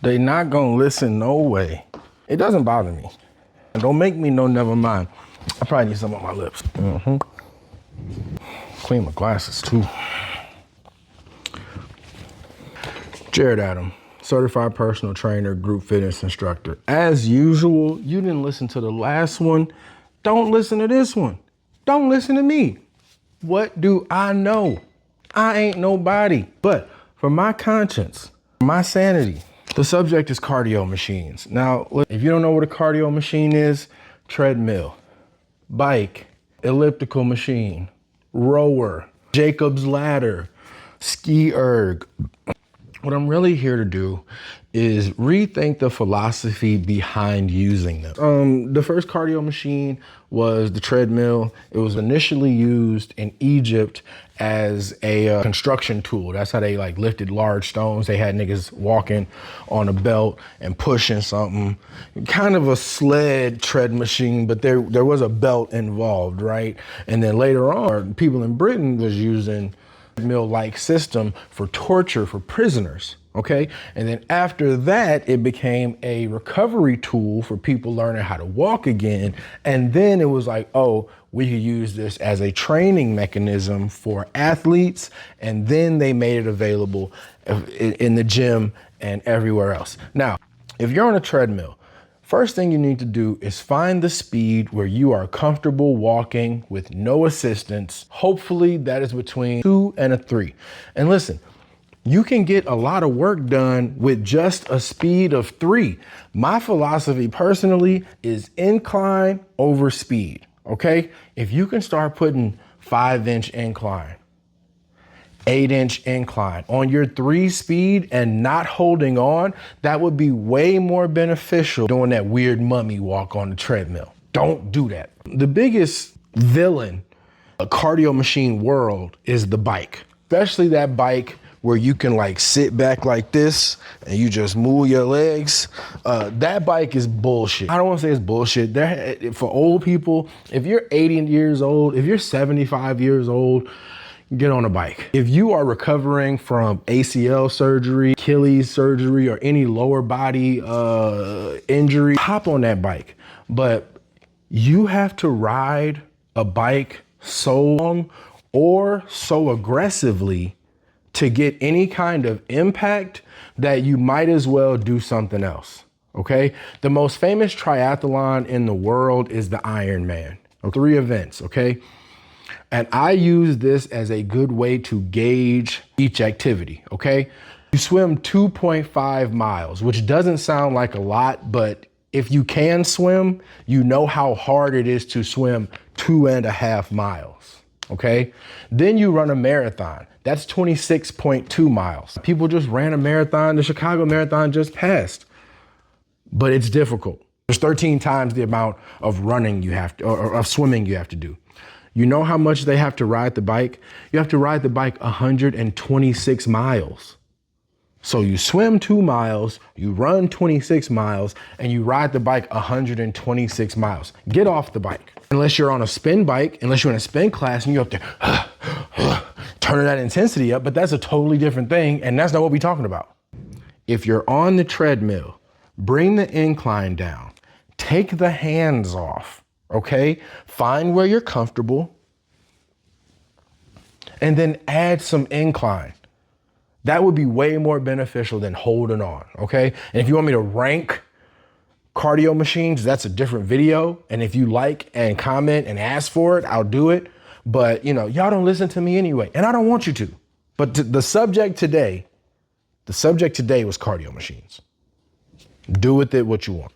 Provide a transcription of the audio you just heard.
They not gonna listen, no way. It doesn't bother me. Don't make me know, never mind. I probably need some on my lips. Clean my glasses too. Jared Adam, certified personal trainer, group fitness instructor. As usual, you didn't listen to the last one. Don't listen to this one. Don't listen to me. What do I know? I ain't nobody. But for my conscience, my sanity, the subject is cardio machines. Now, if you don't know what a cardio machine is, treadmill, bike, elliptical machine, rower, Jacob's ladder, ski erg. What I'm really here to do is rethink the philosophy behind using them. The first cardio machine was the treadmill. It was initially used in Egypt as a construction tool. That's how they like lifted large stones. They had niggas walking on a belt and pushing something. Kind of a sled tread machine, but there was a belt involved, right? And then later on, people in Britain was using mill-like system for torture for prisoners, okay? And then after that, it became a recovery tool for people learning how to walk again. And then it was like, oh, we could use this as a training mechanism for athletes. And then they made it available in the gym and everywhere else. Now, if you're on a treadmill, first thing you need to do is find the speed where you are comfortable walking with no assistance. Hopefully that is between 2 and 3. And listen, you can get a lot of work done with just a speed of 3. My philosophy personally is incline over speed, okay? If you can start putting 5-inch incline, 8-inch incline on your 3 speed and not holding on, that would be way more beneficial doing that weird mummy walk on the treadmill. Don't do that. The biggest villain a cardio machine world is the bike, especially that bike where you can like sit back like this and you just move your legs. That bike is bullshit. I don't want to say it's bullshit. For old people, if you're 80 years old, if you're 75 years old, get on a bike. If you are recovering from ACL surgery, Achilles surgery, or any lower body injury, hop on that bike. But you have to ride a bike so long or so aggressively to get any kind of impact that you might as well do something else, okay? The most famous triathlon in the world is the Ironman. 3 events, okay? And I use this as a good way to gauge each activity, okay? You swim 2.5 miles, which doesn't sound like a lot, but if you can swim, you know how hard it is to swim 2.5 miles, okay? Then you run a marathon. That's 26.2 miles. People just ran a marathon. The Chicago Marathon just passed, but it's difficult. There's 13 times the amount of running you have to, or of swimming you have to do. You know how much they have to ride the bike? You have to ride the bike 126 miles. So you swim 2 miles, you run 26 miles, and you ride the bike 126 miles. Get off the bike. Unless you're on a spin bike, unless you're in a spin class and you're up there, turning that intensity up, but that's a totally different thing, and that's not what we're talking about. If you're on the treadmill, bring the incline down, take the hands off, okay? Find where you're comfortable, and then add some incline. That would be way more beneficial than holding on, okay? And if you want me to rank cardio machines, that's a different video. And if you like and comment and ask for it, I'll do it. But you know, y'all don't listen to me anyway, and I don't want you to. But the subject today was cardio machines. Do with it what you want.